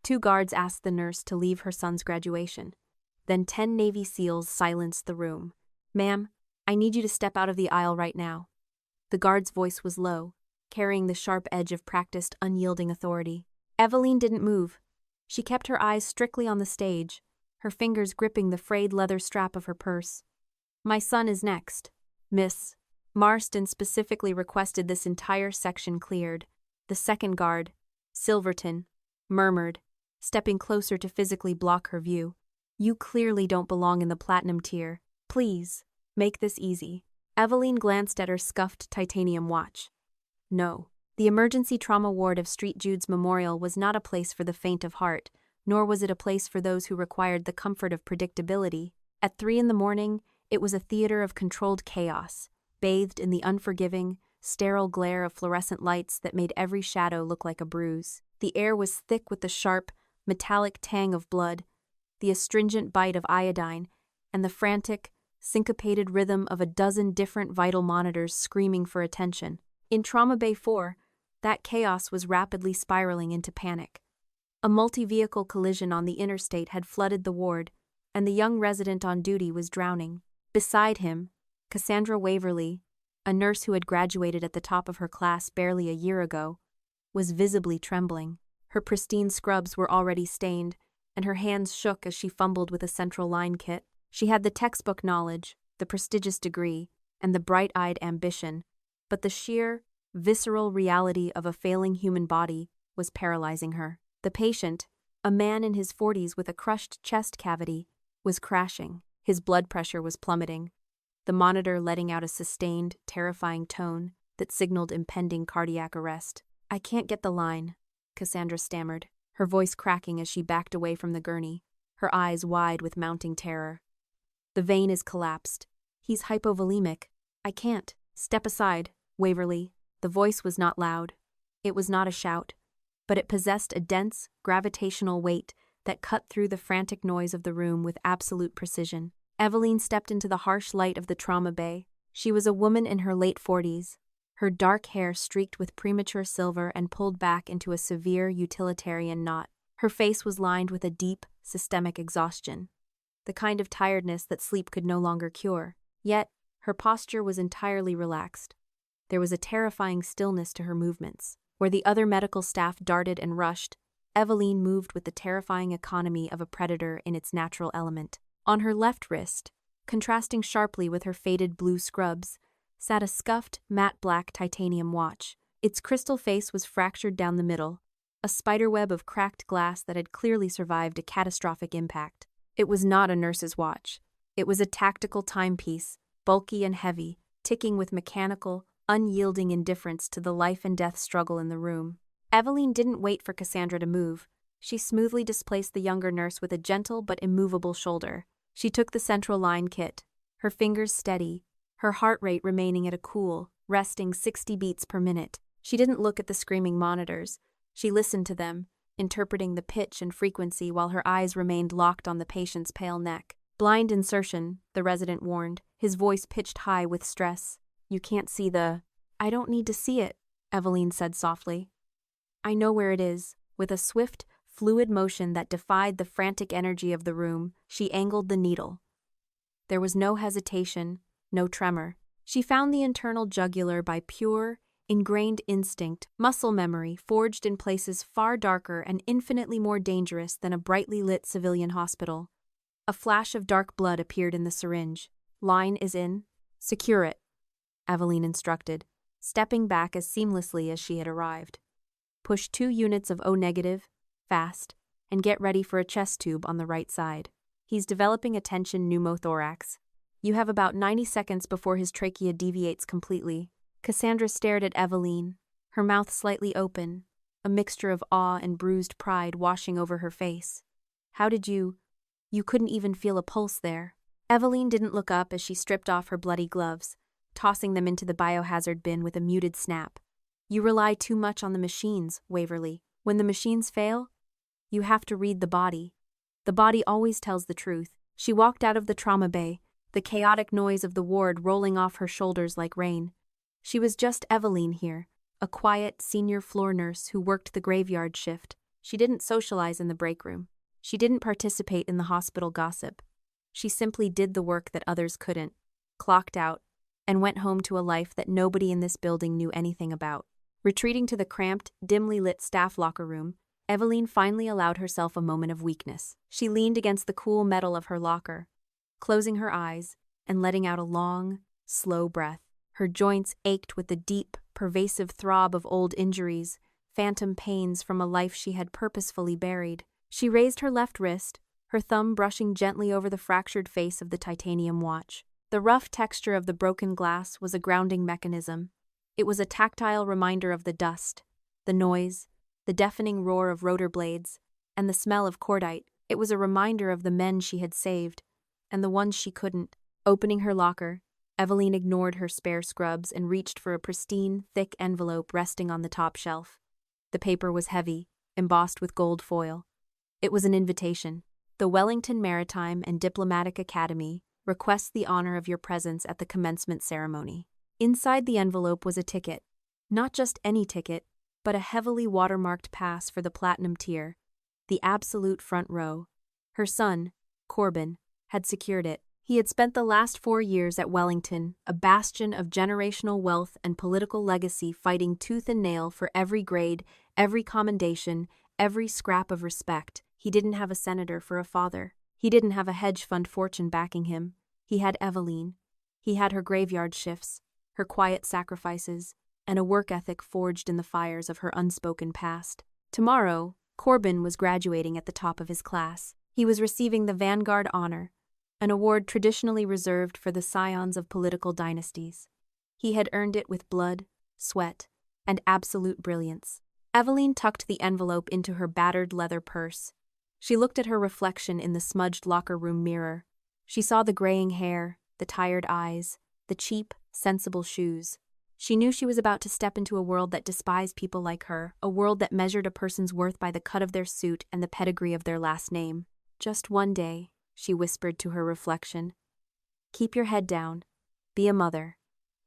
2 guards asked the nurse to leave her son's graduation. Then 10 Navy SEALs silenced the room. "Ma'am, I need you to step out of the aisle right now." The guard's voice was low, carrying the sharp edge of practiced, unyielding authority. Evelyn didn't move. She kept her eyes strictly on the stage, her fingers gripping the frayed leather strap of her purse. "My son is next, Miss." Marston specifically requested this entire section cleared. The second guard, Silverton, murmured, stepping closer to physically block her view. "You clearly don't belong in the platinum tier. Please, make this easy." Evelyn glanced at her scuffed titanium watch. No, the emergency trauma ward of St. Jude's Memorial was not a place for the faint of heart, nor was it a place for those who required the comfort of predictability. At 3 a.m, it was a theater of controlled chaos, bathed in the unforgiving, sterile glare of fluorescent lights that made every shadow look like a bruise. The air was thick with the sharp, metallic tang of blood, the astringent bite of iodine, and the frantic, syncopated rhythm of a dozen different vital monitors screaming for attention. In Trauma Bay 4, that chaos was rapidly spiraling into panic. A multi-vehicle collision on the interstate had flooded the ward, and the young resident on duty was drowning. Beside him, Cassandra Waverly, a nurse who had graduated at the top of her class barely a year ago, was visibly trembling. Her pristine scrubs were already stained, and her hands shook as she fumbled with a central line kit. She had the textbook knowledge, the prestigious degree, and the bright-eyed ambition, but the sheer, visceral reality of a failing human body was paralyzing her. The patient, a man in his 40s with a crushed chest cavity, was crashing. His blood pressure was plummeting, the monitor letting out a sustained, terrifying tone that signaled impending cardiac arrest. "I can't get the line," Cassandra stammered, her voice cracking as she backed away from the gurney, her eyes wide with mounting terror. "The vein is collapsed. He's hypovolemic. I can't." "Step aside, Waverly." The voice was not loud. It was not a shout, but it possessed a dense, gravitational weight that cut through the frantic noise of the room with absolute precision. Evelyn stepped into the harsh light of the trauma bay. She was a woman in her late 40s, her dark hair streaked with premature silver and pulled back into a severe utilitarian knot. Her face was lined with a deep, systemic exhaustion, the kind of tiredness that sleep could no longer cure. Yet, her posture was entirely relaxed. There was a terrifying stillness to her movements. Where the other medical staff darted and rushed, Evelyn moved with the terrifying economy of a predator in its natural element. On her left wrist, contrasting sharply with her faded blue scrubs, sat a scuffed, matte black titanium watch. Its crystal face was fractured down the middle, a spiderweb of cracked glass that had clearly survived a catastrophic impact. It was not a nurse's watch. It was a tactical timepiece, bulky and heavy, ticking with mechanical, unyielding indifference to the life-and-death struggle in the room. Evelyn didn't wait for Cassandra to move. She smoothly displaced the younger nurse with a gentle but immovable shoulder. She took the central line kit, her fingers steady, her heart rate remaining at a cool, resting 60 beats per minute. She didn't look at the screaming monitors. She listened to them, interpreting the pitch and frequency while her eyes remained locked on the patient's pale neck. "Blind insertion," the resident warned, his voice pitched high with stress. "You can't see the—" "I don't need to see it," Evelyn said softly. "I know where it is." With a swift, fluid motion that defied the frantic energy of the room, she angled the needle. There was no hesitation, no tremor. She found the internal jugular by pure, ingrained instinct, muscle memory forged in places far darker and infinitely more dangerous than a brightly lit civilian hospital. A flash of dark blood appeared in the syringe. "Line is in. Secure it," Evelyn instructed, stepping back as seamlessly as she had arrived. "Push 2 units of O-negative, fast, and get ready for a chest tube on the right side. He's developing a tension pneumothorax. You have about 90 seconds before his trachea deviates completely." Cassandra stared at Evelyn, her mouth slightly open, a mixture of awe and bruised pride washing over her face. "How did you couldn't even feel a pulse there." Evelyn didn't look up as she stripped off her bloody gloves, tossing them into the biohazard bin with a muted snap. "You rely too much on the machines, Waverly. When the machines fail, you have to read the body. The body always tells the truth." She walked out of the trauma bay, the chaotic noise of the ward rolling off her shoulders like rain. She was just Evelyn here, a quiet senior floor nurse who worked the graveyard shift, She didn't socialize in the break room. She didn't participate in the hospital gossip. She simply did the work that others couldn't, clocked out, and went home to a life that nobody in this building knew anything about. Retreating to the cramped, dimly lit staff locker room, Eveline finally allowed herself a moment of weakness. She leaned against the cool metal of her locker, closing her eyes and letting out a long, slow breath. Her joints ached with the deep, pervasive throb of old injuries, phantom pains from a life she had purposefully buried. She raised her left wrist, her thumb brushing gently over the fractured face of the titanium watch. The rough texture of the broken glass was a grounding mechanism. It was a tactile reminder of the dust, the noise, the deafening roar of rotor blades, and the smell of cordite. It was a reminder of the men she had saved, and the ones she couldn't. Opening her locker, Eveline ignored her spare scrubs and reached for a pristine, thick envelope resting on the top shelf. The paper was heavy, embossed with gold foil. It was an invitation. The Wellington Maritime and Diplomatic Academy requests the honor of your presence at the commencement ceremony. Inside the envelope was a ticket. Not just any ticket, but a heavily watermarked pass for the platinum tier, the absolute front row. Her son, Corbin, had secured it. He had spent the last 4 years at Wellington, a bastion of generational wealth and political legacy, fighting tooth and nail for every grade, every commendation, every scrap of respect. He didn't have a senator for a father. He didn't have a hedge fund fortune backing him. He had Eveline. He had her graveyard shifts, her quiet sacrifices, and a work ethic forged in the fires of her unspoken past. Tomorrow, Corbin was graduating at the top of his class. He was receiving the Vanguard Honor, an award traditionally reserved for the scions of political dynasties. He had earned it with blood, sweat, and absolute brilliance. Eveline tucked the envelope into her battered leather purse. She looked at her reflection in the smudged locker room mirror. She saw the graying hair, the tired eyes, the cheap, sensible shoes. She knew she was about to step into a world that despised people like her, a world that measured a person's worth by the cut of their suit and the pedigree of their last name. Just one day, she whispered to her reflection. Keep your head down. Be a mother.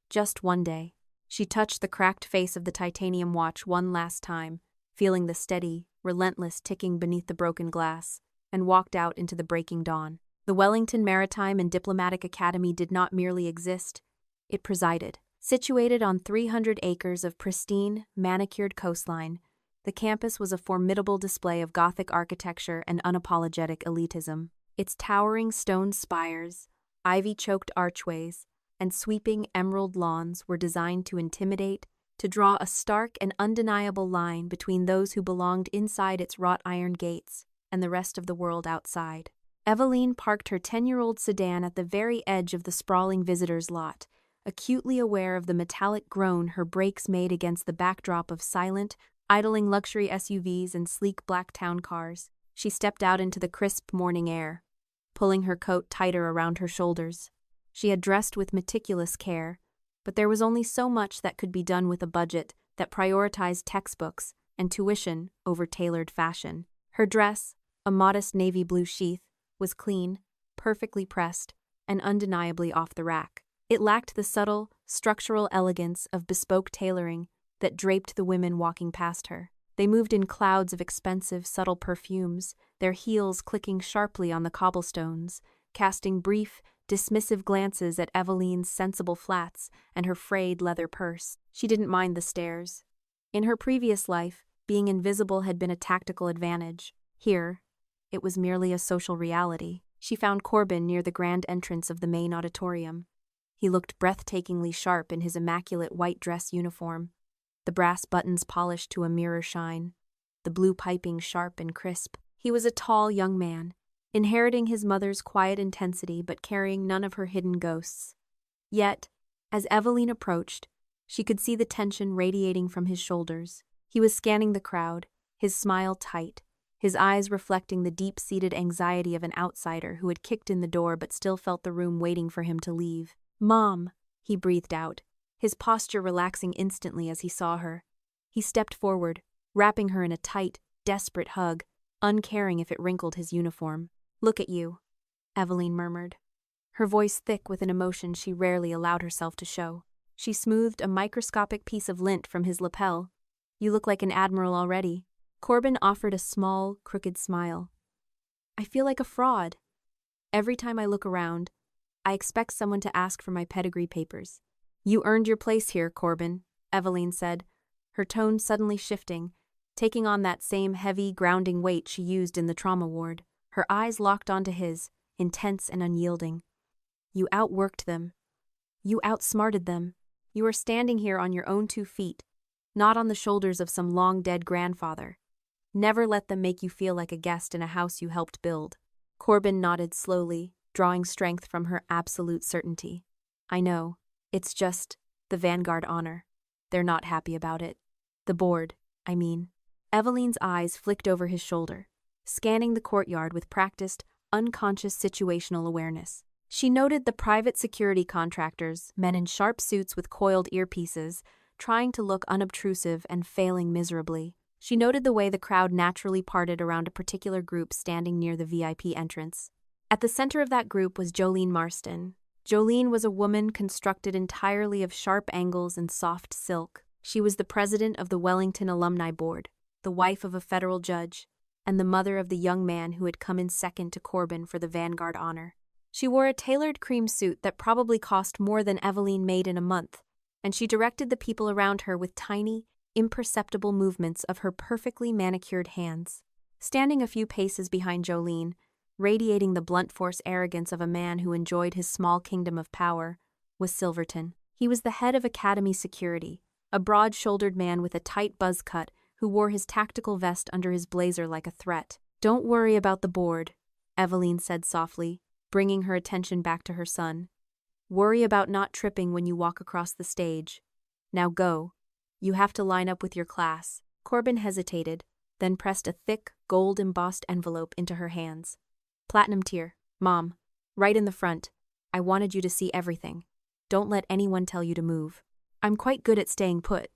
Just one day. She touched the cracked face of the titanium watch one last time, feeling the steady, relentless ticking beneath the broken glass, and walked out into the breaking dawn. The Wellington Maritime and Diplomatic Academy did not merely exist, it presided. Situated on 300 acres of pristine, manicured coastline, the campus was a formidable display of Gothic architecture and unapologetic elitism. Its towering stone spires, ivy-choked archways, and sweeping emerald lawns were designed to intimidate, to draw a stark and undeniable line between those who belonged inside its wrought iron gates and the rest of the world outside. Eveline parked her 10-year-old sedan at the very edge of the sprawling visitors' lot, acutely aware of the metallic groan her brakes made against the backdrop of silent, idling luxury SUVs and sleek black town cars. She stepped out into the crisp morning air, pulling her coat tighter around her shoulders. She had dressed with meticulous care, but there was only so much that could be done with a budget that prioritized textbooks and tuition over tailored fashion. Her dress, a modest navy blue sheath, was clean, perfectly pressed, and undeniably off the rack. It lacked the subtle, structural elegance of bespoke tailoring that draped the women walking past her. They moved in clouds of expensive, subtle perfumes, their heels clicking sharply on the cobblestones, casting brief, dismissive glances at Eveline's sensible flats and her frayed leather purse. She didn't mind the stares. In her previous life, being invisible had been a tactical advantage. Here, it was merely a social reality. She found Corbin near the grand entrance of the main auditorium. He looked breathtakingly sharp in his immaculate white dress uniform, the brass buttons polished to a mirror shine, the blue piping sharp and crisp. He was a tall young man, inheriting his mother's quiet intensity but carrying none of her hidden ghosts. Yet, as Eveline approached, she could see the tension radiating from his shoulders. He was scanning the crowd, his smile tight, his eyes reflecting the deep-seated anxiety of an outsider who had kicked in the door but still felt the room waiting for him to leave. "Mom," he breathed out, his posture relaxing instantly as he saw her. He stepped forward, wrapping her in a tight, desperate hug, uncaring if it wrinkled his uniform. "Look at you," Eveline murmured, her voice thick with an emotion she rarely allowed herself to show. She smoothed a microscopic piece of lint from his lapel. "You look like an admiral already." Corbin offered a small, crooked smile. I feel like a fraud. Every time I look around, I expect someone to ask for my pedigree papers. You earned your place here, Corbin, Eveline said, her tone suddenly shifting, taking on that same heavy, grounding weight she used in the trauma ward. Her eyes locked onto his, intense and unyielding. You outworked them. You outsmarted them. You are standing here on your own 2 feet, not on the shoulders of some long-dead grandfather. Never let them make you feel like a guest in a house you helped build. Corbin nodded slowly, drawing strength from her absolute certainty. I know. It's just the Vanguard honor. They're not happy about it. The board, I mean. Eveline's eyes flicked over his shoulder, scanning the courtyard with practiced, unconscious situational awareness. She noted the private security contractors, men in sharp suits with coiled earpieces, trying to look unobtrusive and failing miserably. She noted the way the crowd naturally parted around a particular group standing near the VIP entrance. At the center of that group was Jolene Marston. Jolene was a woman constructed entirely of sharp angles and soft silk. She was the president of the Wellington Alumni Board, the wife of a federal judge, and the mother of the young man who had come in second to Corbin for the Vanguard honor. She wore a tailored cream suit that probably cost more than Eveline made in a month, and she directed the people around her with tiny, imperceptible movements of her perfectly manicured hands. Standing a few paces behind Jolene, radiating the blunt force arrogance of a man who enjoyed his small kingdom of power, was Silverton. He was the head of Academy Security, a broad-shouldered man with a tight buzz cut who wore his tactical vest under his blazer like a threat. Don't worry about the board, Eveline said softly, bringing her attention back to her son. Worry about not tripping when you walk across the stage. Now go. You have to line up with your class. Corbin hesitated, then pressed a thick, gold-embossed envelope into her hands. Platinum tier, Mom. Right in the front. I wanted you to see everything. Don't let anyone tell you to move. I'm quite good at staying put,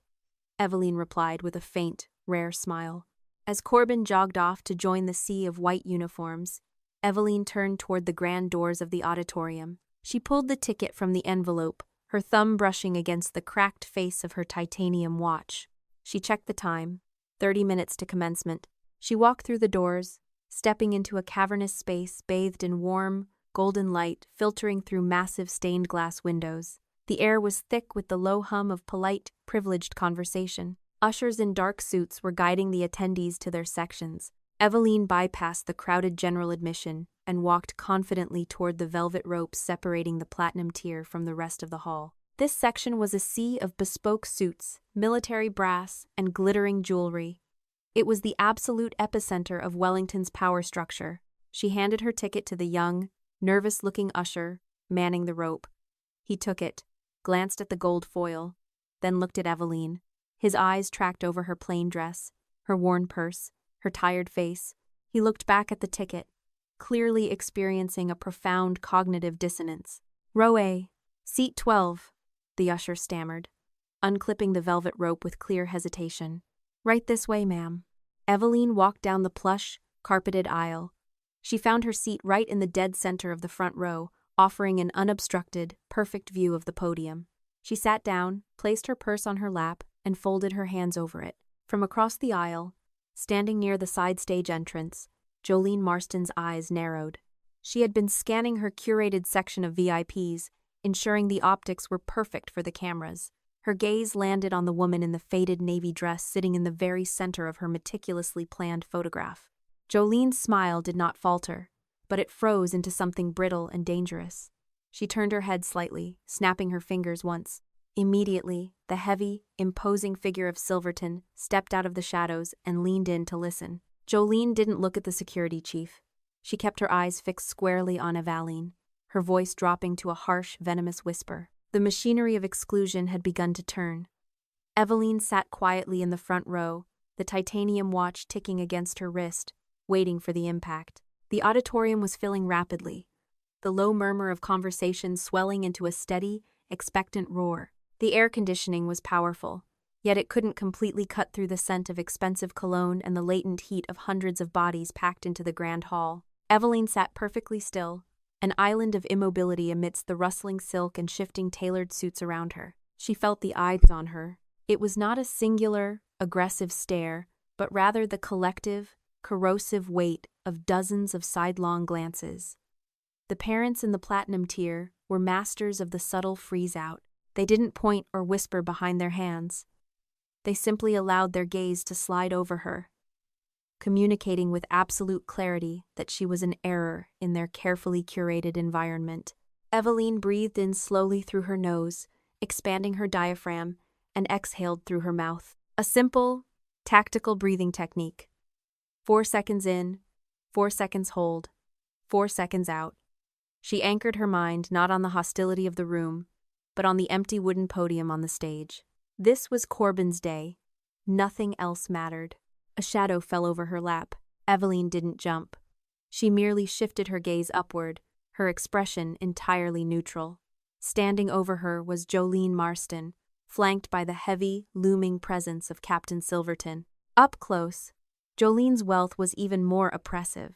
Eveline replied with a faint, rare smile. As Corbin jogged off to join the sea of white uniforms, Eveline turned toward the grand doors of the auditorium. She pulled the ticket from the envelope, her thumb brushing against the cracked face of her titanium watch. She checked the time, 30 minutes to commencement. She walked through the doors, stepping into a cavernous space bathed in warm, golden light filtering through massive stained glass windows. The air was thick with the low hum of polite, privileged conversation. Ushers in dark suits were guiding the attendees to their sections. Eveline bypassed the crowded general admission and walked confidently toward the velvet ropes separating the platinum tier from the rest of the hall. This section was a sea of bespoke suits, military brass, and glittering jewelry. It was the absolute epicenter of Wellington's power structure. She handed her ticket to the young, nervous-looking usher, manning the rope. He took it, glanced at the gold foil, then looked at Eveline. His eyes tracked over her plain dress, her worn purse, her tired face. He looked back at the ticket, clearly experiencing a profound cognitive dissonance. Row A, seat 12, the usher stammered, unclipping the velvet rope with clear hesitation. Right this way, ma'am. Eveline walked down the plush, carpeted aisle. She found her seat right in the dead center of the front row, offering an unobstructed, perfect view of the podium. She sat down, placed her purse on her lap, and folded her hands over it. From across the aisle, standing near the side stage entrance, Jolene Marston's eyes narrowed. She had been scanning her curated section of VIPs, ensuring the optics were perfect for the cameras. Her gaze landed on the woman in the faded navy dress sitting in the very center of her meticulously planned photograph. Jolene's smile did not falter, but it froze into something brittle and dangerous. She turned her head slightly, snapping her fingers once. Immediately, the heavy, imposing figure of Silverton stepped out of the shadows and leaned in to listen. Jolene didn't look at the security chief. She kept her eyes fixed squarely on Eveline, her voice dropping to a harsh, venomous whisper. The machinery of exclusion had begun to turn. Eveline sat quietly in the front row, the titanium watch ticking against her wrist, waiting for the impact. The auditorium was filling rapidly, the low murmur of conversation swelling into a steady, expectant roar. The air conditioning was powerful, yet it couldn't completely cut through the scent of expensive cologne and the latent heat of hundreds of bodies packed into the grand hall. Eveline sat perfectly still, an island of immobility amidst the rustling silk and shifting tailored suits around her. She felt the eyes on her. It was not a singular, aggressive stare, but rather the collective, corrosive weight of dozens of sidelong glances. The parents in the platinum tier were masters of the subtle freeze-out. They didn't point or whisper behind their hands. They simply allowed their gaze to slide over her, communicating with absolute clarity that she was an error in their carefully curated environment. Eveline breathed in slowly through her nose, expanding her diaphragm, and exhaled through her mouth. A simple, tactical breathing technique. 4 seconds in, 4 seconds hold, 4 seconds out. She anchored her mind not on the hostility of the room, but on the empty wooden podium on the stage. This was Corbin's day. Nothing else mattered. A shadow fell over her lap. Eveline didn't jump. She merely shifted her gaze upward, her expression entirely neutral. Standing over her was Jolene Marston, flanked by the heavy, looming presence of Captain Silverton. Up close, Jolene's wealth was even more oppressive.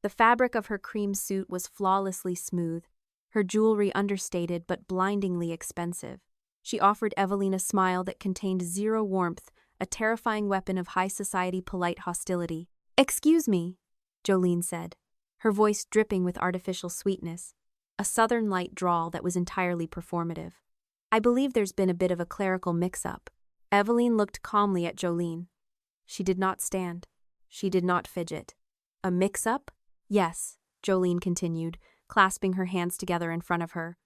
The fabric of her cream suit was flawlessly smooth, her jewelry understated but blindingly expensive. She offered Eveline a smile that contained zero warmth, a terrifying weapon of high society polite hostility. "Excuse me," Jolene said, her voice dripping with artificial sweetness, a southern light drawl that was entirely performative. "I believe there's been a bit of a clerical mix-up." Eveline looked calmly at Jolene. She did not stand. She did not fidget. "A mix-up?" "Yes," Jolene continued, clasping her hands together in front of her.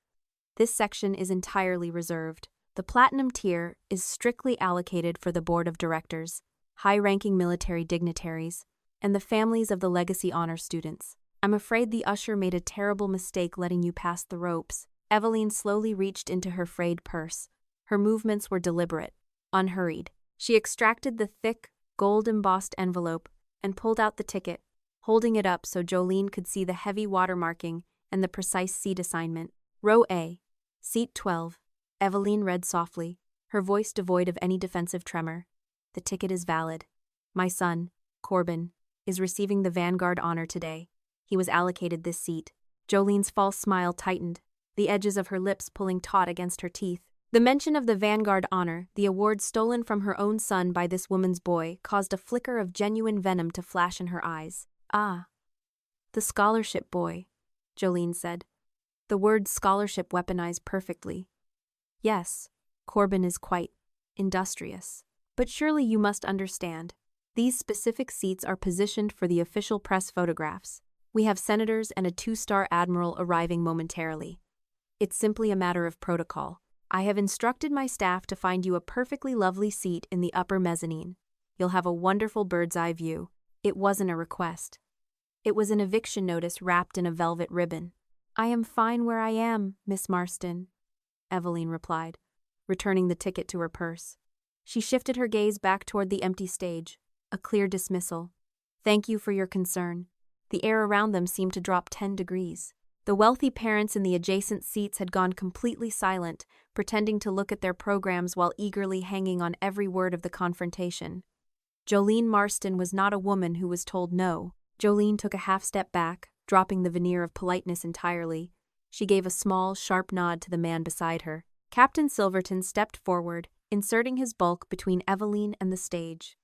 "This section is entirely reserved. The platinum tier is strictly allocated for the board of directors, high-ranking military dignitaries, and the families of the legacy honor students. I'm afraid the usher made a terrible mistake letting you pass the ropes." Eveline slowly reached into her frayed purse. Her movements were deliberate, unhurried. She extracted the thick, gold-embossed envelope and pulled out the ticket, holding it up so Jolene could see the heavy watermarking and the precise seat assignment. "Row A, Seat 12, Eveline read softly, her voice devoid of any defensive tremor. "The ticket is valid. My son, Corbin, is receiving the Vanguard honor today. He was allocated this seat." Jolene's false smile tightened, the edges of her lips pulling taut against her teeth. The mention of the Vanguard honor, the award stolen from her own son by this woman's boy, caused a flicker of genuine venom to flash in her eyes. "Ah, the scholarship boy," Jolene said, the word scholarship weaponized perfectly. "Yes, Corbin is quite industrious. But surely you must understand. These specific seats are positioned for the official press photographs. We have senators and a 2-star admiral arriving momentarily. It's simply a matter of protocol. I have instructed my staff to find you a perfectly lovely seat in the upper mezzanine. You'll have a wonderful bird's-eye view." It wasn't a request. It was an eviction notice wrapped in a velvet ribbon. "I am fine where I am, Miss Marston," Eveline replied, returning the ticket to her purse. She shifted her gaze back toward the empty stage, a clear dismissal. "Thank you for your concern." The air around them seemed to drop 10 degrees. The wealthy parents in the adjacent seats had gone completely silent, pretending to look at their programs while eagerly hanging on every word of the confrontation. Jolene Marston was not a woman who was told no. Jolene took a half-step back, dropping the veneer of politeness entirely. She gave a small, sharp nod to the man beside her. Captain Silverton stepped forward, inserting his bulk between Eveline and the stage.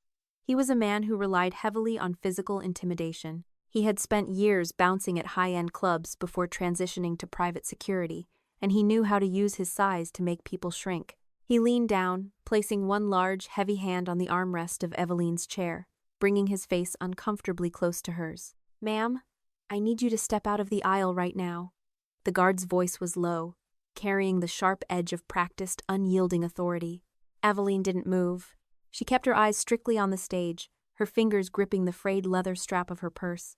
He was a man who relied heavily on physical intimidation. He had spent years bouncing at high-end clubs before transitioning to private security, and he knew how to use his size to make people shrink. He leaned down, placing one large, heavy hand on the armrest of Eveline's chair, bringing his face uncomfortably close to hers. "Ma'am, I need you to step out of the aisle right now." The guard's voice was low, carrying the sharp edge of practiced, unyielding authority. Eveline didn't move. She kept her eyes strictly on the stage, her fingers gripping the frayed leather strap of her purse.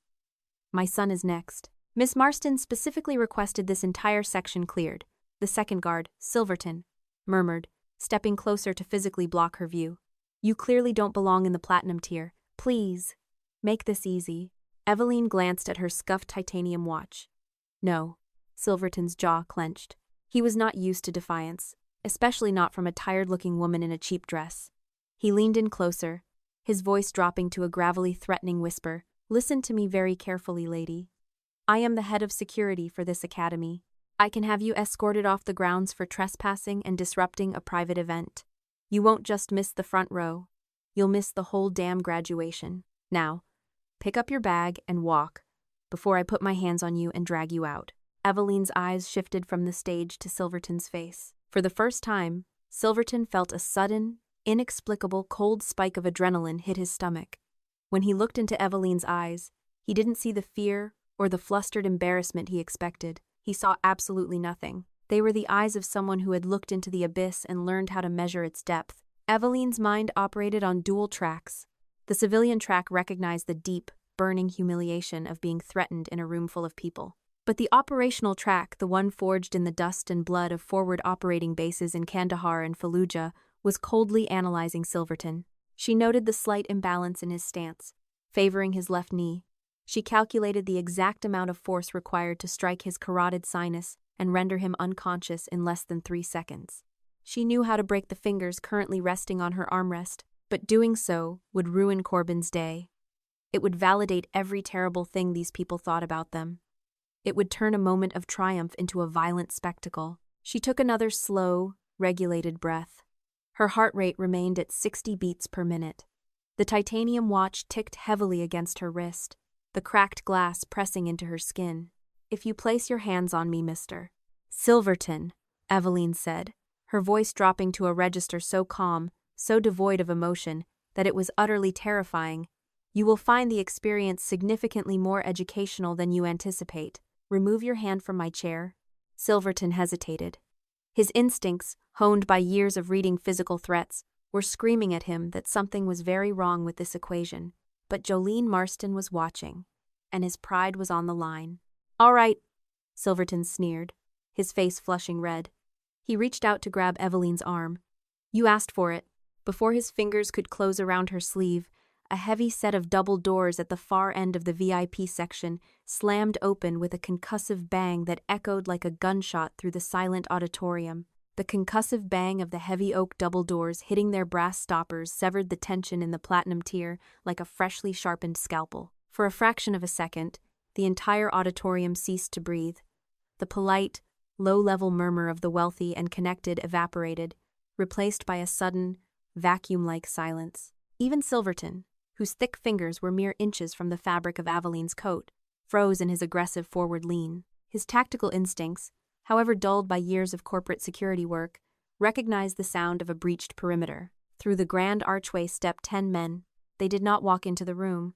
"My son is next." Miss Marston specifically requested this entire section cleared. The second guard, Silverton, murmured, stepping closer to physically block her view. "You clearly don't belong in the platinum tier. Please, make this easy." Eveline glanced at her scuffed titanium watch. "No." Silverton's jaw clenched. He was not used to defiance, especially not from a tired-looking woman in a cheap dress. He leaned in closer, his voice dropping to a gravelly, threatening whisper. "Listen to me very carefully, lady. I am the head of security for this academy. I can have you escorted off the grounds for trespassing and disrupting a private event. You won't just miss the front row. You'll miss the whole damn graduation. Now, pick up your bag and walk, before I put my hands on you and drag you out." Eveline's eyes shifted from the stage to Silverton's face. For the first time, Silverton felt a sudden, inexplicable cold spike of adrenaline hit his stomach. When he looked into Eveline's eyes, he didn't see the fear or the flustered embarrassment he expected. He saw absolutely nothing. They were the eyes of someone who had looked into the abyss and learned how to measure its depth. Eveline's mind operated on dual tracks. The civilian track recognized the deep, burning humiliation of being threatened in a room full of people. But the operational track, the one forged in the dust and blood of forward operating bases in Kandahar and Fallujah, was coldly analyzing Silverton. She noted the slight imbalance in his stance, favoring his left knee. She calculated the exact amount of force required to strike his carotid sinus and render him unconscious in less than 3 seconds. She knew how to break the fingers currently resting on her armrest, but doing so would ruin Corbin's day. It would validate every terrible thing these people thought about them. It would turn a moment of triumph into a violent spectacle. She took another slow, regulated breath. Her heart rate remained at 60 beats per minute. The titanium watch ticked heavily against her wrist, the cracked glass pressing into her skin. "If you place your hands on me, Mr. Silverton," Eveline said, her voice dropping to a register so calm, so devoid of emotion, that it was utterly terrifying, "you will find the experience significantly more educational than you anticipate. Remove your hand from my chair." Silverton hesitated. His instincts, honed by years of reading physical threats, were screaming at him that something was very wrong with this equation. But Jolene Marston was watching, and his pride was on the line. "All right," Silverton sneered, his face flushing red. He reached out to grab Eveline's arm. "You asked for it." Before his fingers could close around her sleeve, a heavy set of double doors at the far end of the VIP section slammed open with a concussive bang that echoed like a gunshot through the silent auditorium. The concussive bang of the heavy oak double doors hitting their brass stoppers severed the tension in the platinum tier like a freshly sharpened scalpel. For a fraction of a second, the entire auditorium ceased to breathe. The polite, low-level murmur of the wealthy and connected evaporated, replaced by a sudden, vacuum-like silence. Even Silverton, whose thick fingers were mere inches from the fabric of Eveline's coat, froze in his aggressive forward lean. His tactical instincts, however dulled by years of corporate security work, recognized the sound of a breached perimeter. Through the grand archway stepped 10 men. They did not walk into the room.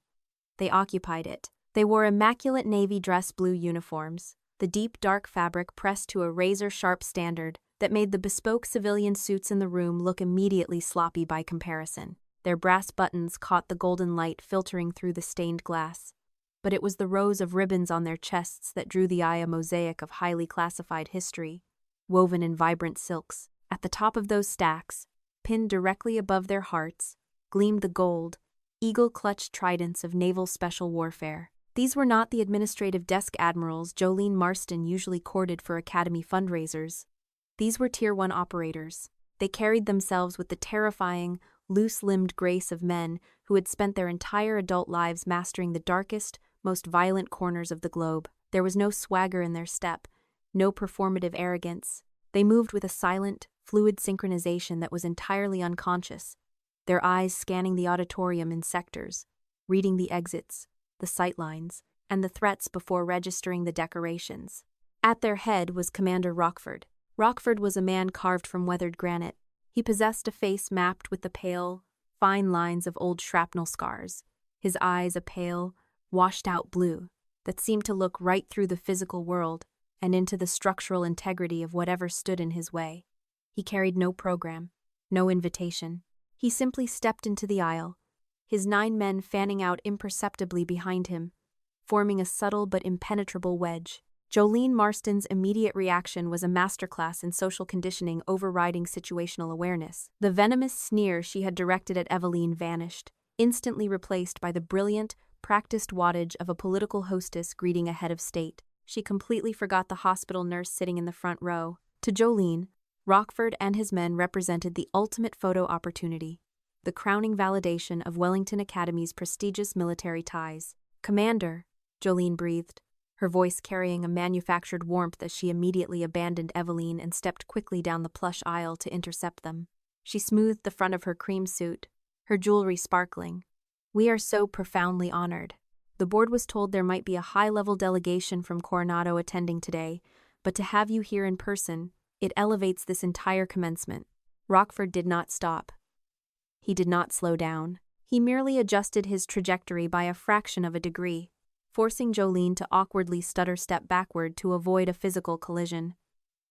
They occupied it. They wore immaculate navy dress blue uniforms, the deep dark fabric pressed to a razor-sharp standard that made the bespoke civilian suits in the room look immediately sloppy by comparison. Their brass buttons caught the golden light filtering through the stained glass. But it was the rows of ribbons on their chests that drew the eye, a mosaic of highly classified history, woven in vibrant silks. At the top of those stacks, pinned directly above their hearts, gleamed the gold, eagle-clutched tridents of naval special warfare. These were not the administrative desk admirals Jolene Marston usually courted for academy fundraisers. These were Tier 1 operators. They carried themselves with the terrifying, loose-limbed grace of men who had spent their entire adult lives mastering the darkest, most violent corners of the globe. There was no swagger in their step, no performative arrogance. They moved with a silent, fluid synchronization that was entirely unconscious, their eyes scanning the auditorium in sectors, reading the exits, the sightlines, and the threats before registering the decorations. At their head was Commander Rockford. Rockford was a man carved from weathered granite. He possessed a face mapped with the pale, fine lines of old shrapnel scars, his eyes a pale, washed-out blue that seemed to look right through the physical world and into the structural integrity of whatever stood in his way. He carried no program, no invitation. He simply stepped into the aisle, his 9 men fanning out imperceptibly behind him, forming a subtle but impenetrable wedge. Jolene Marston's immediate reaction was a masterclass in social conditioning overriding situational awareness. The venomous sneer she had directed at Eveline vanished, instantly replaced by the brilliant, practiced wattage of a political hostess greeting a head of state. She completely forgot the hospital nurse sitting in the front row. To Jolene, Rockford and his men represented the ultimate photo opportunity, the crowning validation of Wellington Academy's prestigious military ties. "Commander," Jolene breathed, her voice carrying a manufactured warmth as she immediately abandoned Eveline and stepped quickly down the plush aisle to intercept them. She smoothed the front of her cream suit, her jewelry sparkling. "We are so profoundly honored. The board was told there might be a high-level delegation from Coronado attending today, but to have you here in person, it elevates this entire commencement." Rockford did not stop. He did not slow down. He merely adjusted his trajectory by a fraction of a degree, forcing Jolene to awkwardly stutter-step backward to avoid a physical collision.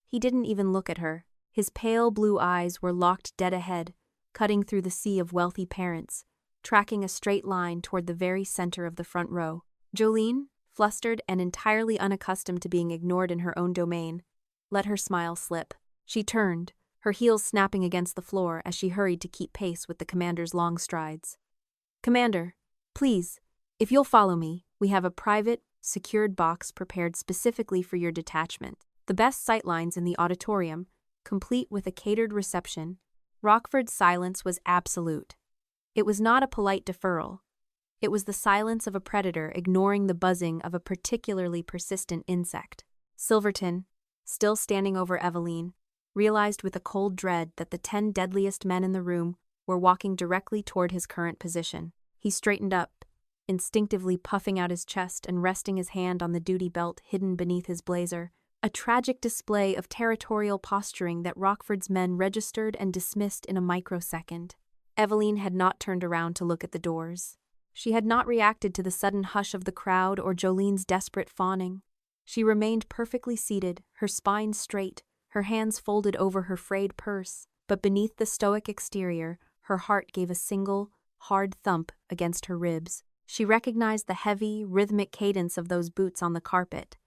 He didn't even look at her. His pale blue eyes were locked dead ahead, cutting through the sea of wealthy parents, tracking a straight line toward the very center of the front row. Jolene, flustered and entirely unaccustomed to being ignored in her own domain, let her smile slip. She turned, her heels snapping against the floor as she hurried to keep pace with the commander's long strides. "Commander, please, if you'll follow me, we have a private, secured box prepared specifically for your detachment. The best sightlines in the auditorium, complete with a catered reception." Rockford's silence was absolute. It was not a polite deferral. It was the silence of a predator ignoring the buzzing of a particularly persistent insect. Silverton, still standing over Eveline, realized with a cold dread that the 10 deadliest men in the room were walking directly toward his current position. He straightened up, instinctively puffing out his chest and resting his hand on the duty belt hidden beneath his blazer, a tragic display of territorial posturing that Rockford's men registered and dismissed in a microsecond. Eveline had not turned around to look at the doors. She had not reacted to the sudden hush of the crowd or Jolene's desperate fawning. She remained perfectly seated, her spine straight, her hands folded over her frayed purse, but beneath the stoic exterior, her heart gave a single, hard thump against her ribs. She recognized the heavy, rhythmic cadence of those boots on the carpet.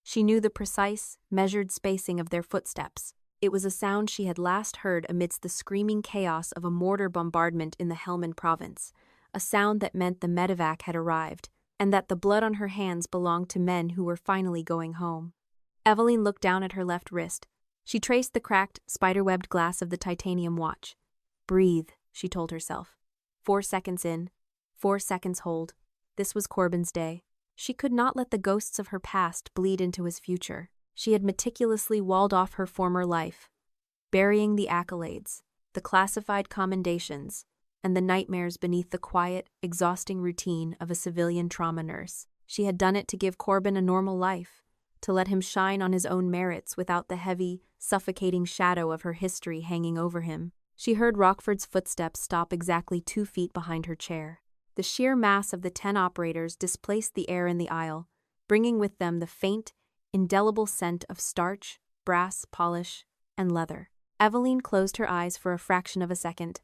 She knew the precise, measured spacing of their footsteps. It was a sound she had last heard amidst the screaming chaos of a mortar bombardment in the Helmand province, a sound that meant the medevac had arrived, and that the blood on her hands belonged to men who were finally going home. Eveline looked down at her left wrist. She traced the cracked, spider-webbed glass of the titanium watch. "Breathe," she told herself. 4 seconds in, 4 seconds hold. This was Corbin's day. She could not let the ghosts of her past bleed into his future. She had meticulously walled off her former life, burying the accolades, the classified commendations, and the nightmares beneath the quiet, exhausting routine of a civilian trauma nurse. She had done it to give Corbin a normal life, to let him shine on his own merits without the heavy, suffocating shadow of her history hanging over him. She heard Rockford's footsteps stop exactly 2 feet behind her chair. The sheer mass of the 10 operators displaced the air in the aisle, bringing with them the faint, indelible scent of starch, brass, polish, and leather. Eveline closed her eyes for a fraction of a second.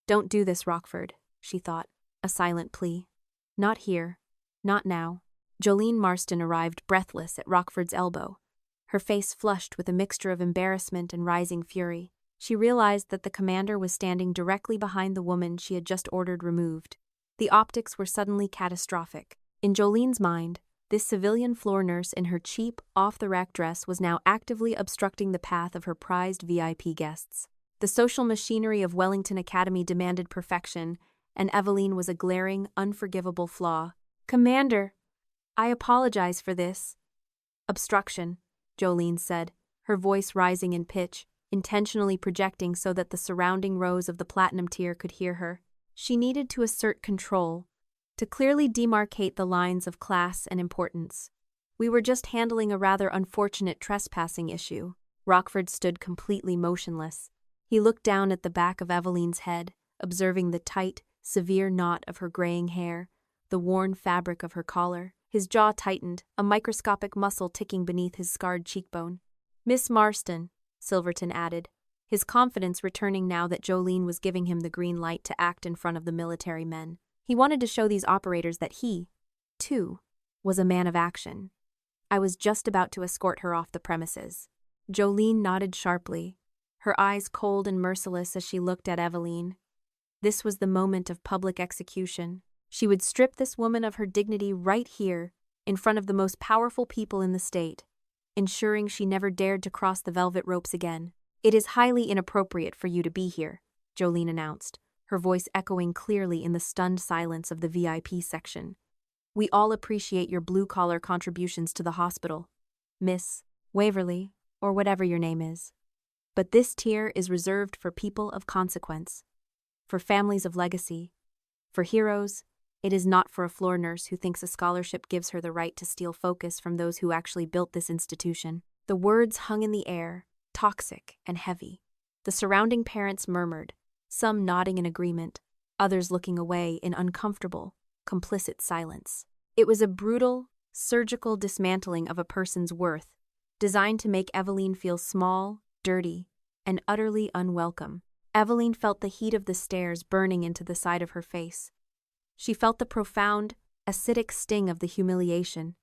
"Don't do this, Rockford," she thought, a silent plea. "Not here. Not now." Jolene Marston arrived breathless at Rockford's elbow, her face flushed with a mixture of embarrassment and rising fury. She realized that the commander was standing directly behind the woman she had just ordered removed. The optics were suddenly catastrophic. In Jolene's mind, this civilian floor nurse in her cheap, off-the-rack dress was now actively obstructing the path of her prized VIP guests. The social machinery of Wellington Academy demanded perfection, and Eveline was a glaring, unforgivable flaw. "Commander, I apologize for this." "Obstruction," Jolene said, her voice rising in pitch, intentionally projecting so that the surrounding rows of the platinum tier could hear her. She needed to assert control, to clearly demarcate the lines of class and importance. "We were just handling a rather unfortunate trespassing issue." Rockford stood completely motionless. He looked down at the back of Eveline's head, observing the tight, severe knot of her graying hair, the worn fabric of her collar. His jaw tightened, a microscopic muscle ticking beneath his scarred cheekbone. "Miss Marston," Silverton added, his confidence returning now that Jolene was giving him the green light to act in front of the military men. He wanted to show these operators that he, too, was a man of action. "I was just about to escort her off the premises." Jolene nodded sharply, her eyes cold and merciless as she looked at Eveline. This was the moment of public execution. She would strip this woman of her dignity right here, in front of the most powerful people in the state, ensuring she never dared to cross the velvet ropes again. "It is highly inappropriate for you to be here," Jolene announced, her voice echoing clearly in the stunned silence of the VIP section. "We all appreciate your blue-collar contributions to the hospital, Miss Waverly, or whatever your name is. But this tier is reserved for people of consequence." for families of legacy, for heroes. It is not for a floor nurse who thinks a scholarship gives her the right to steal focus from those who actually built this institution. The words hung in the air, toxic and heavy. The surrounding parents murmured, some nodding in agreement, others looking away in uncomfortable, complicit silence. It was a brutal, surgical dismantling of a person's worth, designed to make Eveline feel small, dirty, and utterly unwelcome. Eveline felt the heat of the stares burning into the side of her face. She felt the profound, acidic sting of the humiliation.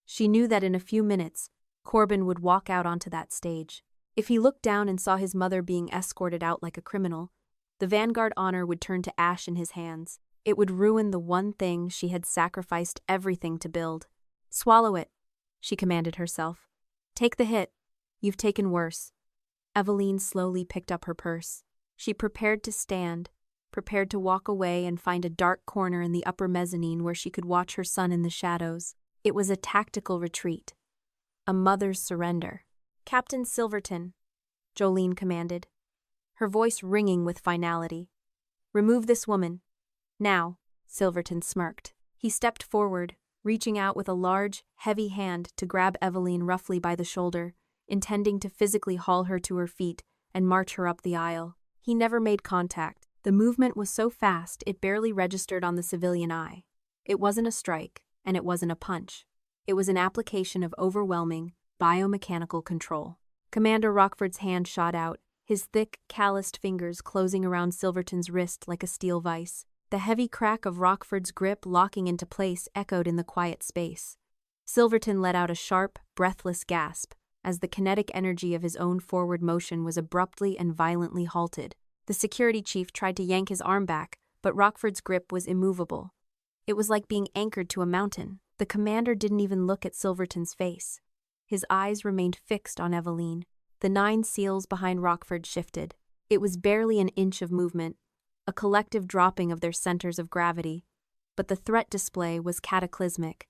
She knew that in a few minutes, Corbin would walk out onto that stage. If he looked down and saw his mother being escorted out like a criminal, the Vanguard honor would turn to ash in his hands. It would ruin the one thing she had sacrificed everything to build. "Swallow it," she commanded herself. "Take the hit. You've taken worse." Eveline slowly picked up her purse. She prepared to stand, prepared to walk away and find a dark corner in the upper mezzanine where she could watch her son in the shadows. It was a tactical retreat, a mother's surrender. "Captain Silverton," Jolene commanded, her voice ringing with finality. "Remove this woman. Now." Silverton smirked. He stepped forward, reaching out with a large, heavy hand to grab Eveline roughly by the shoulder, intending to physically haul her to her feet and march her up the aisle. He never made contact. The movement was so fast it barely registered on the civilian eye. It wasn't a strike, and it wasn't a punch. It was an application of overwhelming, biomechanical control. Commander Rockford's hand shot out, his thick, calloused fingers closing around Silverton's wrist like a steel vise. The heavy crack of Rockford's grip locking into place echoed in the quiet space. Silverton let out a sharp, breathless gasp as the kinetic energy of his own forward motion was abruptly and violently halted. The security chief tried to yank his arm back, but Rockford's grip was immovable. It was like being anchored to a mountain. The commander didn't even look at Silverton's face. His eyes remained fixed on Eveline. The 9 seals behind Rockford shifted. It was barely an inch of movement, a collective dropping of their centers of gravity, but the threat display was cataclysmic.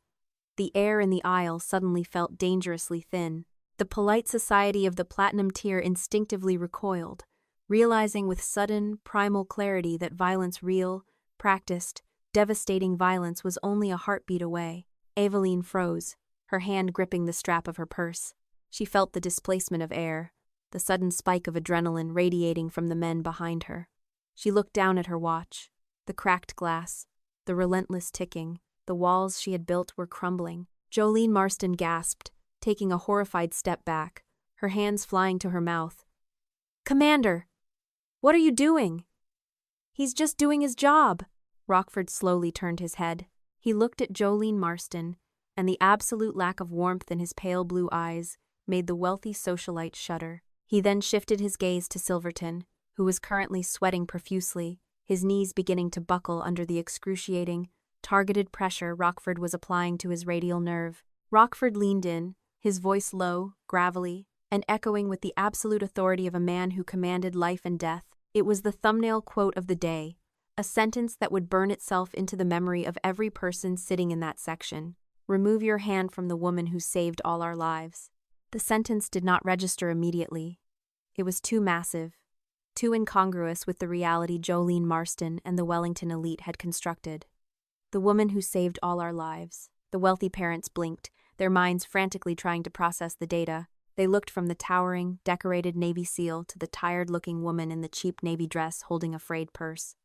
The air in the aisle suddenly felt dangerously thin. The polite society of the platinum tier instinctively recoiled, realizing with sudden, primal clarity that violence real, practiced, devastating violence was only a heartbeat away. Eveline froze, her hand gripping the strap of her purse. She felt the displacement of air, the sudden spike of adrenaline radiating from the men behind her. She looked down at her watch. The cracked glass, the relentless ticking, the walls she had built were crumbling. Jolene Marston gasped, taking a horrified step back, her hands flying to her mouth. "Commander! What are you doing?" "He's just doing his job." Rockford slowly turned his head. He looked at Jolene Marston, and the absolute lack of warmth in his pale blue eyes made the wealthy socialite shudder. He then shifted his gaze to Silverton, who was currently sweating profusely, his knees beginning to buckle under the excruciating, targeted pressure Rockford was applying to his radial nerve. Rockford leaned in, his voice low, gravelly, and echoing with the absolute authority of a man who commanded life and death. It was the thumbnail quote of the day, a sentence that would burn itself into the memory of every person sitting in that section. "Remove your hand from the woman who saved all our lives." The sentence did not register immediately. It was too massive, too incongruous with the reality Jolene Marston and the Wellington elite had constructed. The woman who saved all our lives. The wealthy parents blinked, their minds frantically trying to process the data. They looked from the towering, decorated Navy SEAL to the tired-looking woman in the cheap Navy dress holding a frayed purse.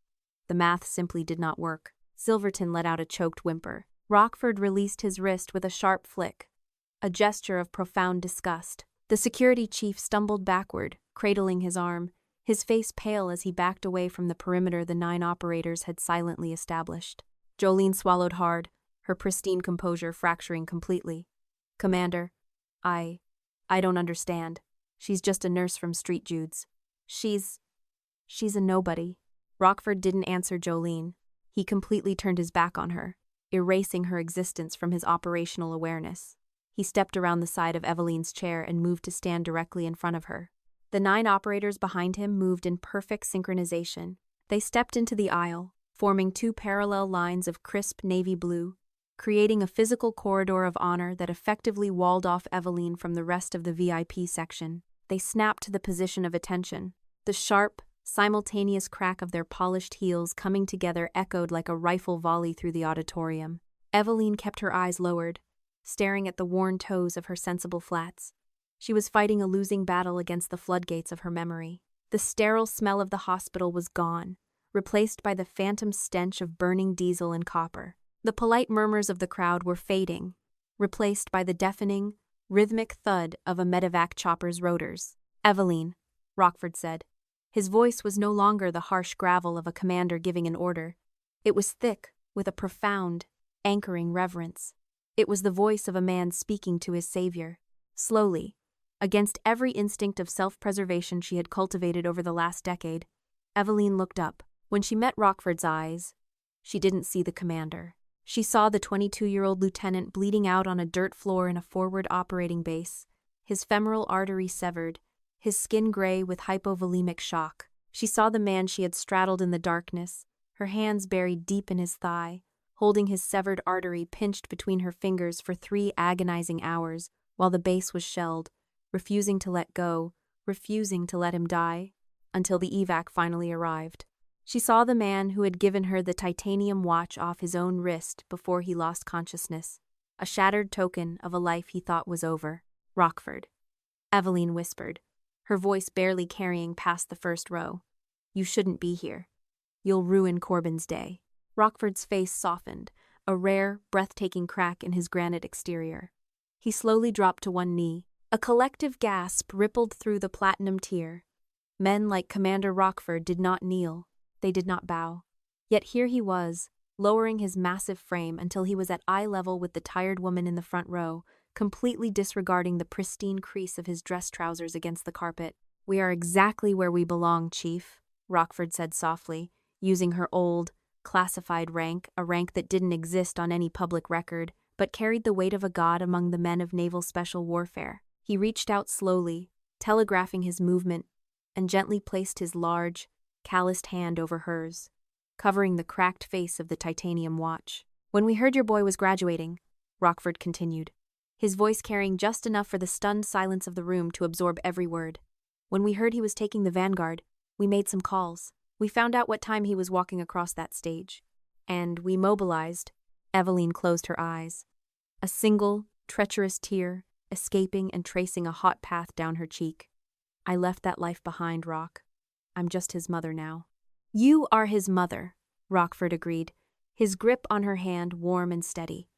The math simply did not work. Silverton let out a choked whimper. Rockford released his wrist with a sharp flick, a gesture of profound disgust. The security chief stumbled backward, cradling his arm, his face pale as he backed away from the perimeter the 9 operators had silently established. Jolene swallowed hard, her pristine composure fracturing completely. "Commander, I don't understand. She's just a nurse from Street Jude's. She's a nobody." Rockford didn't answer Jolene. He completely turned his back on her, erasing her existence from his operational awareness. He stepped around the side of Eveline's chair and moved to stand directly in front of her. The 9 operators behind him moved in perfect synchronization. They stepped into the aisle, forming 2 parallel lines of crisp navy blue, creating a physical corridor of honor that effectively walled off Eveline from the rest of the VIP section. They snapped to the position of attention. The sharp, Simultaneous crack of their polished heels coming together echoed like a rifle volley through the auditorium. Eveline kept her eyes lowered, staring at the worn toes of her sensible flats. She was fighting a losing battle against the floodgates of her memory. The sterile smell of the hospital was gone, replaced by the phantom stench of burning diesel and copper. The polite murmurs of the crowd were fading, replaced by the deafening, rhythmic thud of a medevac chopper's rotors. "Eveline," Rockford said. His voice was no longer the harsh gravel of a commander giving an order. It was thick, with a profound, anchoring reverence. It was the voice of a man speaking to his savior. Slowly, against every instinct of self-preservation she had cultivated over the last decade, Eveline looked up. When she met Rockford's eyes, she didn't see the commander. She saw the 22-year-old lieutenant bleeding out on a dirt floor in a forward operating base, his femoral artery severed, his skin gray with hypovolemic shock. She saw the man she had straddled in the darkness, her hands buried deep in his thigh, holding his severed artery pinched between her fingers for 3 agonizing hours while the base was shelled, refusing to let go, refusing to let him die, until the evac finally arrived. She saw the man who had given her the titanium watch off his own wrist before he lost consciousness, a shattered token of a life he thought was over. "Rockford," Eveline whispered, her voice barely carrying past the first row. "You shouldn't be here. You'll ruin Corbin's day." Rockford's face softened, a rare, breathtaking crack in his granite exterior. He slowly dropped to one knee. A collective gasp rippled through the platinum tier. Men like Commander Rockford did not kneel. They did not bow. Yet here he was, lowering his massive frame until he was at eye level with the tired woman in the front row, completely disregarding the pristine crease of his dress trousers against the carpet. "We are exactly where we belong, Chief," Rockford said softly, using her old, classified rank, a rank that didn't exist on any public record, but carried the weight of a god among the men of naval special warfare. He reached out slowly, telegraphing his movement, and gently placed his large, calloused hand over hers, covering the cracked face of the titanium watch. "When we heard your boy was graduating," Rockford continued, his voice carrying just enough for the stunned silence of the room to absorb every word. "When we heard he was taking the Vanguard, we made some calls. We found out what time he was walking across that stage. And we mobilized." Eveline closed her eyes. A single, treacherous tear, escaping and tracing a hot path down her cheek. "I left that life behind, Rock. I'm just his mother now." "You are his mother," Rockford agreed, his grip on her hand warm and steady.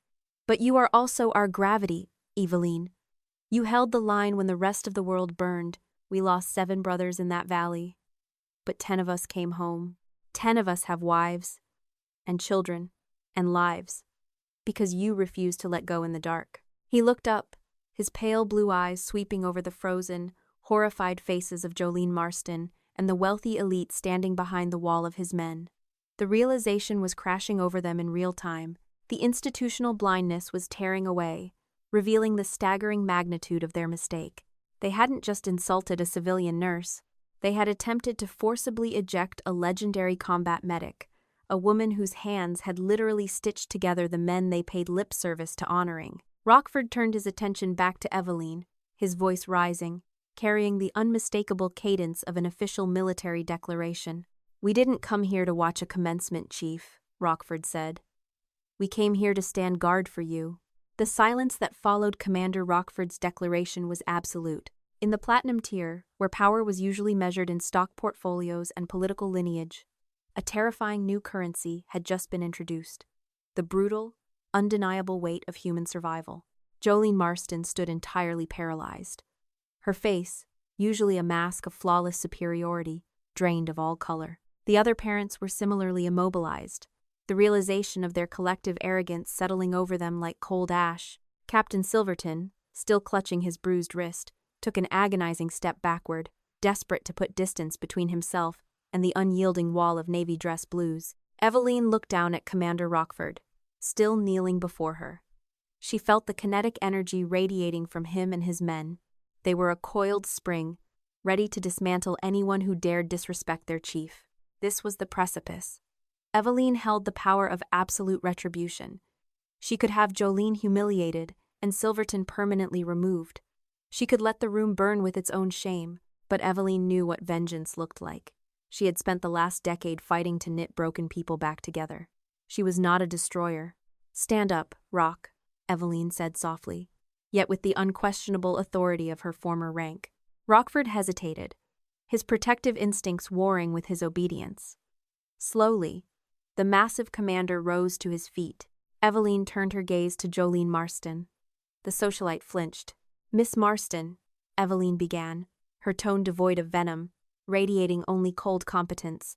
"But you are also our gravity, Eveline. You held the line when the rest of the world burned. We lost 7 brothers in that valley. But 10 of us came home. 10 of us have wives, and children, and lives, because you refused to let go in the dark." He looked up, his pale blue eyes sweeping over the frozen, horrified faces of Jolene Marston and the wealthy elite standing behind the wall of his men. The realization was crashing over them in real time. The institutional blindness was tearing away, revealing the staggering magnitude of their mistake. They hadn't just insulted a civilian nurse. They had attempted to forcibly eject a legendary combat medic, a woman whose hands had literally stitched together the men they paid lip service to honoring. Rockford turned his attention back to Eveline, his voice rising, carrying the unmistakable cadence of an official military declaration. "We didn't come here to watch a commencement, Chief," Rockford said. "We came here to stand guard for you." The silence that followed Commander Rockford's declaration was absolute. In the platinum tier, where power was usually measured in stock portfolios and political lineage, a terrifying new currency had just been introduced: the brutal, undeniable weight of human survival. Jolene Marston stood entirely paralyzed. Her face, usually a mask of flawless superiority, drained of all color. The other parents were similarly immobilized, the realization of their collective arrogance settling over them like cold ash. Captain Silverton, still clutching his bruised wrist, took an agonizing step backward, desperate to put distance between himself and the unyielding wall of navy dress blues. Eveline looked down at Commander Rockford, still kneeling before her. She felt the kinetic energy radiating from him and his men. They were a coiled spring, ready to dismantle anyone who dared disrespect their chief. This was the precipice. Eveline held the power of absolute retribution. She could have Jolene humiliated and Silverton permanently removed. She could let the room burn with its own shame, but Eveline knew what vengeance looked like. She had spent the last decade fighting to knit broken people back together. She was not a destroyer. "Stand up, Rock," Eveline said softly, yet with the unquestionable authority of her former rank. Rockford hesitated, his protective instincts warring with his obedience. Slowly, the massive commander rose to his feet. Eveline turned her gaze to Jolene Marston. The socialite flinched. "Miss Marston," Eveline began, her tone devoid of venom, radiating only cold competence.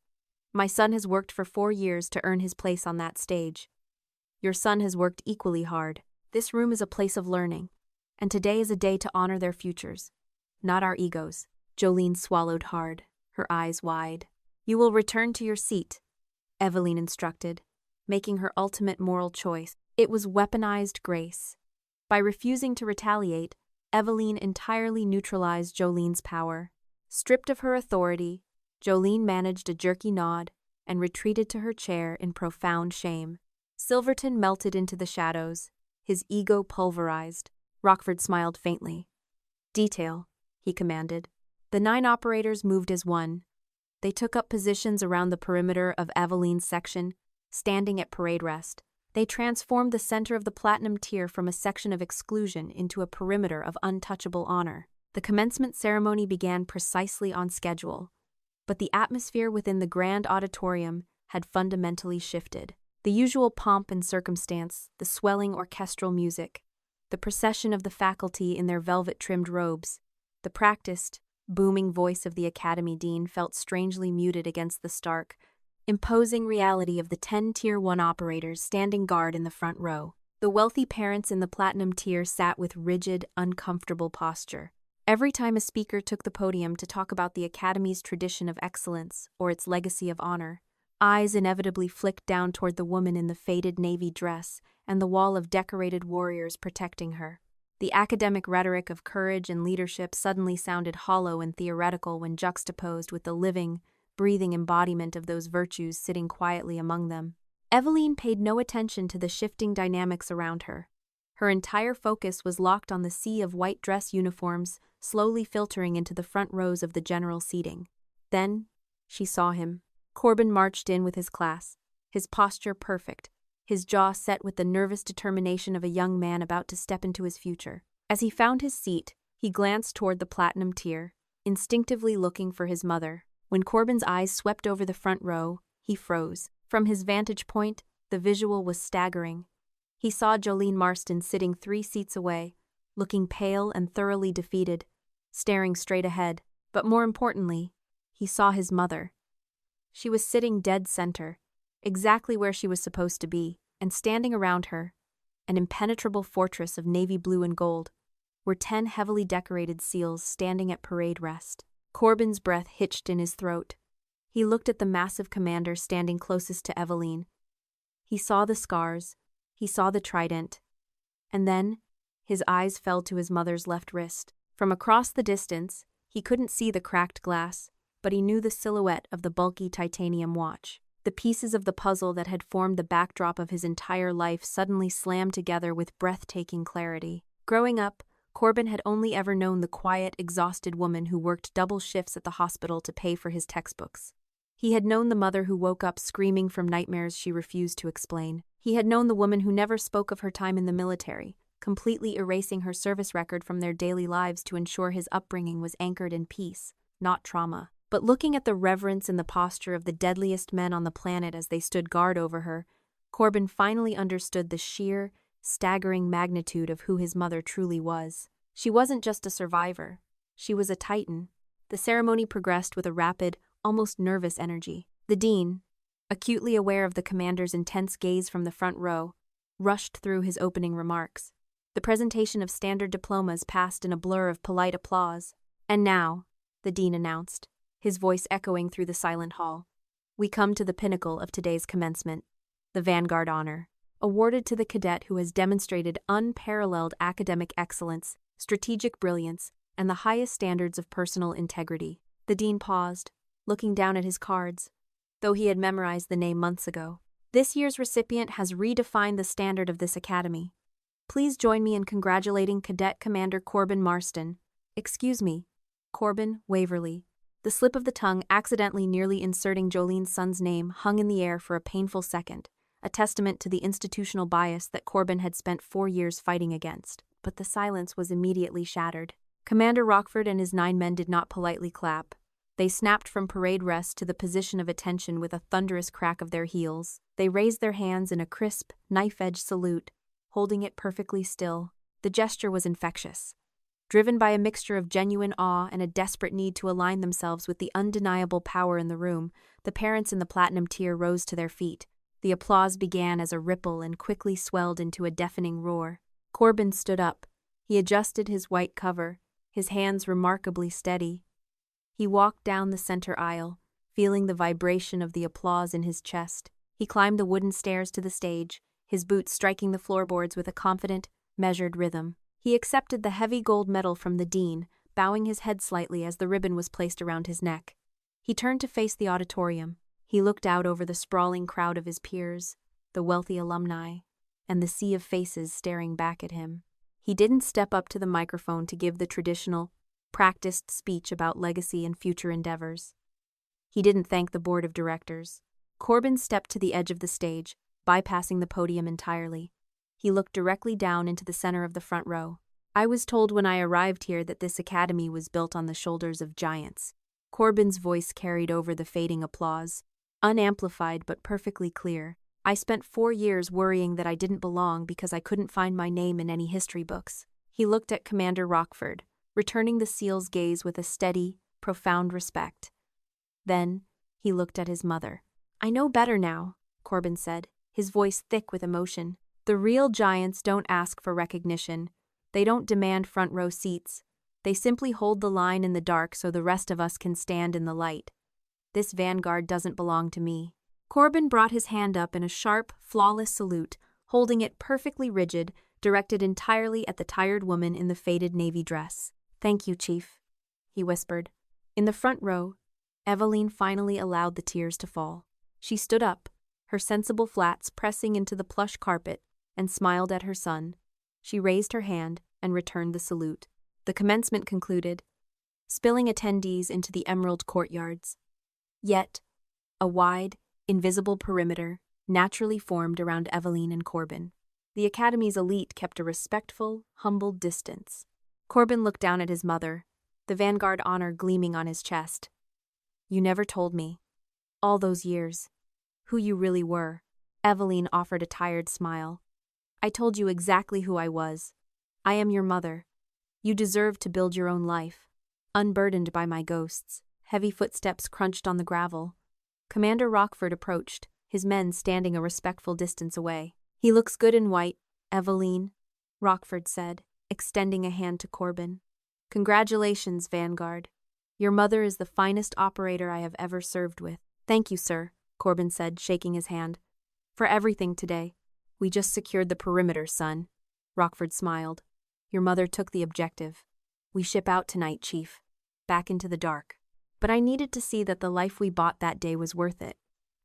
"My son has worked for 4 years to earn his place on that stage. Your son has worked equally hard. This room is a place of learning, and today is a day to honor their futures, not our egos." Jolene swallowed hard, her eyes wide. "You will return to your seat," Eveline instructed, making her ultimate moral choice. It was weaponized grace. By refusing to retaliate, Eveline entirely neutralized Jolene's power. Stripped of her authority, Jolene managed a jerky nod and retreated to her chair in profound shame. Silverton melted into the shadows, his ego pulverized. Rockford smiled faintly. "Detail," he commanded. The 9 operators moved as one. They took up positions around the perimeter of Eveline's section, standing at parade rest. They transformed the center of the platinum tier from a section of exclusion into a perimeter of untouchable honor. The commencement ceremony began precisely on schedule, but the atmosphere within the grand auditorium had fundamentally shifted. The usual pomp and circumstance, the swelling orchestral music, the procession of the faculty in their velvet-trimmed robes, the practiced, booming voice of the academy dean felt strangely muted against the stark, imposing reality of the 10 Tier 1 operators standing guard in the front row. The wealthy parents in the platinum tier sat with rigid, uncomfortable posture. Every time a speaker took the podium to talk about the academy's tradition of excellence or its legacy of honor, eyes inevitably flicked down toward the woman in the faded navy dress and the wall of decorated warriors protecting her. The academic rhetoric of courage and leadership suddenly sounded hollow and theoretical when juxtaposed with the living, breathing embodiment of those virtues sitting quietly among them. Eveline paid no attention to the shifting dynamics around her. Her entire focus was locked on the sea of white dress uniforms slowly filtering into the front rows of the general seating. Then, she saw him. Corbin marched in with his class, his posture perfect, his jaw set with the nervous determination of a young man about to step into his future. As he found his seat, he glanced toward the platinum tier, instinctively looking for his mother. When Corbin's eyes swept over the front row, he froze. From his vantage point, the visual was staggering. He saw Jolene Marston sitting 3 seats away, looking pale and thoroughly defeated, staring straight ahead. But more importantly, he saw his mother. She was sitting dead center, exactly where she was supposed to be, and standing around her, an impenetrable fortress of navy blue and gold, were 10 heavily decorated SEALs standing at parade rest. Corbin's breath hitched in his throat. He looked at the massive commander standing closest to Eveline. He saw the scars, he saw the trident, and then his eyes fell to his mother's left wrist. From across the distance, he couldn't see the cracked glass, but he knew the silhouette of the bulky titanium watch. The pieces of the puzzle that had formed the backdrop of his entire life suddenly slammed together with breathtaking clarity. Growing up, Corbin had only ever known the quiet, exhausted woman who worked double shifts at the hospital to pay for his textbooks. He had known the mother who woke up screaming from nightmares she refused to explain. He had known the woman who never spoke of her time in the military, completely erasing her service record from their daily lives to ensure his upbringing was anchored in peace, not trauma. But looking at the reverence and the posture of the deadliest men on the planet as they stood guard over her, Corbin finally understood the sheer, staggering magnitude of who his mother truly was. She wasn't just a survivor. She was a titan. The ceremony progressed with a rapid, almost nervous energy. The dean, acutely aware of the commander's intense gaze from the front row, rushed through his opening remarks. The presentation of standard diplomas passed in a blur of polite applause. "And now," the dean announced, his voice echoing through the silent hall, "we come to the pinnacle of today's commencement, the Vanguard Honor, awarded to the cadet who has demonstrated unparalleled academic excellence, strategic brilliance, and the highest standards of personal integrity." The dean paused, looking down at his cards, though he had memorized the name months ago. "This year's recipient has redefined the standard of this academy. Please join me in congratulating Cadet Commander Corbin Marston. Excuse me, Corbin Waverly," The slip of the tongue accidentally nearly inserting Jolene's son's name hung in the air for a painful second, a testament to the institutional bias that Corbin had spent 4 years fighting against. But the silence was immediately shattered. Commander Rockford and his 9 men did not politely clap. They snapped from parade rest to the position of attention with a thunderous crack of their heels. They raised their hands in a crisp, knife-edged salute, holding it perfectly still. The gesture was infectious. Driven by a mixture of genuine awe and a desperate need to align themselves with the undeniable power in the room, the parents in the platinum tier rose to their feet. The applause began as a ripple and quickly swelled into a deafening roar. Corbin stood up. He adjusted his white cover, his hands remarkably steady. He walked down the center aisle, feeling the vibration of the applause in his chest. He climbed the wooden stairs to the stage, his boots striking the floorboards with a confident, measured rhythm. He accepted the heavy gold medal from the dean, bowing his head slightly as the ribbon was placed around his neck. He turned to face the auditorium. He looked out over the sprawling crowd of his peers, the wealthy alumni, and the sea of faces staring back at him. He didn't step up to the microphone to give the traditional, practiced speech about legacy and future endeavors. He didn't thank the board of directors. Corbin stepped to the edge of the stage, bypassing the podium entirely. He looked directly down into the center of the front row. I was told when I arrived here that this academy was built on the shoulders of giants. Corbin's voice carried over the fading applause, unamplified but perfectly clear. I spent 4 years worrying that I didn't belong because I couldn't find my name in any history books. He looked at Commander Rockford, returning the SEAL's gaze with a steady, profound respect. Then, he looked at his mother. I know better now, Corbin said, his voice thick with emotion. The real giants don't ask for recognition. They don't demand front row seats. They simply hold the line in the dark so the rest of us can stand in the light. This vanguard doesn't belong to me. Corbin brought his hand up in a sharp, flawless salute, holding it perfectly rigid, directed entirely at the tired woman in the faded navy dress. Thank you, Chief, he whispered. In the front row, Eveline finally allowed the tears to fall. She stood up, her sensible flats pressing into the plush carpet, and smiled at her son. She raised her hand and returned the salute. The commencement concluded, spilling attendees into the emerald courtyards. Yet, a wide, invisible perimeter naturally formed around Eveline and Corbin. The Academy's elite kept a respectful, humbled distance. Corbin looked down at his mother, the vanguard honor gleaming on his chest. You never told me, all those years, who you really were. Eveline offered a tired smile. I told you exactly who I was. I am your mother. You deserve to build your own life, unburdened by my ghosts. Heavy footsteps crunched on the gravel. Commander Rockford approached, his men standing a respectful distance away. He looks good in white, Eveline, Rockford said, extending a hand to Corbin. Congratulations, Vanguard. Your mother is the finest operator I have ever served with. Thank you, sir, Corbin said, shaking his hand. For everything today. We just secured the perimeter, son. Rockford smiled. Your mother took the objective. We ship out tonight, Chief. Back into the dark. But I needed to see that the life we bought that day was worth it.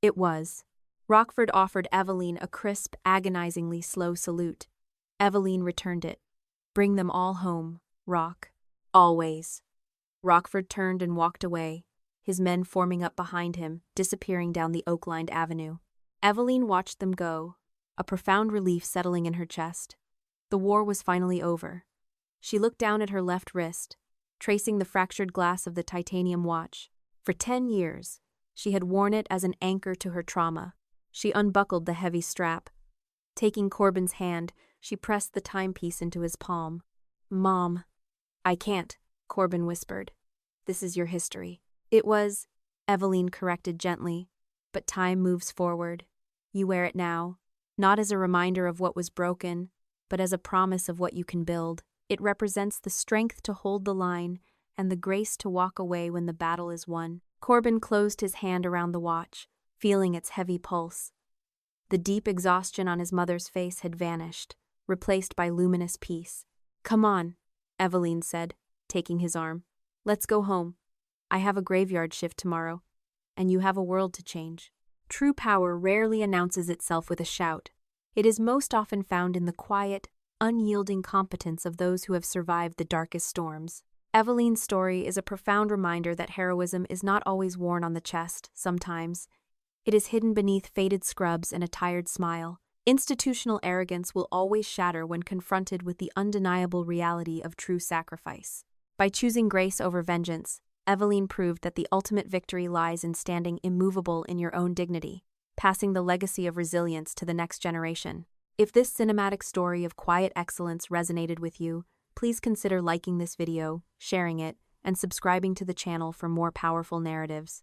It was. Rockford offered Eveline a crisp, agonizingly slow salute. Eveline returned it. Bring them all home, Rock. Always. Rockford turned and walked away, his men forming up behind him, disappearing down the oak-lined avenue. Eveline watched them go, a profound relief settling in her chest. The war was finally over. She looked down at her left wrist, tracing the fractured glass of the titanium watch. For 10 years, she had worn it as an anchor to her trauma. She unbuckled the heavy strap. Taking Corbin's hand, she pressed the timepiece into his palm. Mom. I can't, Corbin whispered. This is your history. It was, Eveline corrected gently, but time moves forward. You wear it now, not as a reminder of what was broken, but as a promise of what you can build. It represents the strength to hold the line and the grace to walk away when the battle is won. Corbin closed his hand around the watch, feeling its heavy pulse. The deep exhaustion on his mother's face had vanished, replaced by luminous peace. Come on, Eveline said, taking his arm. Let's go home. I have a graveyard shift tomorrow, and you have a world to change. True power rarely announces itself with a shout. It is most often found in the quiet, unyielding competence of those who have survived the darkest storms. Eveline's story is a profound reminder that heroism is not always worn on the chest. Sometimes it is hidden beneath faded scrubs and a tired smile. Institutional arrogance will always shatter when confronted with the undeniable reality of true sacrifice. By choosing grace over vengeance, Eveline proved that the ultimate victory lies in standing immovable in your own dignity, passing the legacy of resilience to the next generation. If this cinematic story of quiet excellence resonated with you, please consider liking this video, sharing it, and subscribing to the channel for more powerful narratives.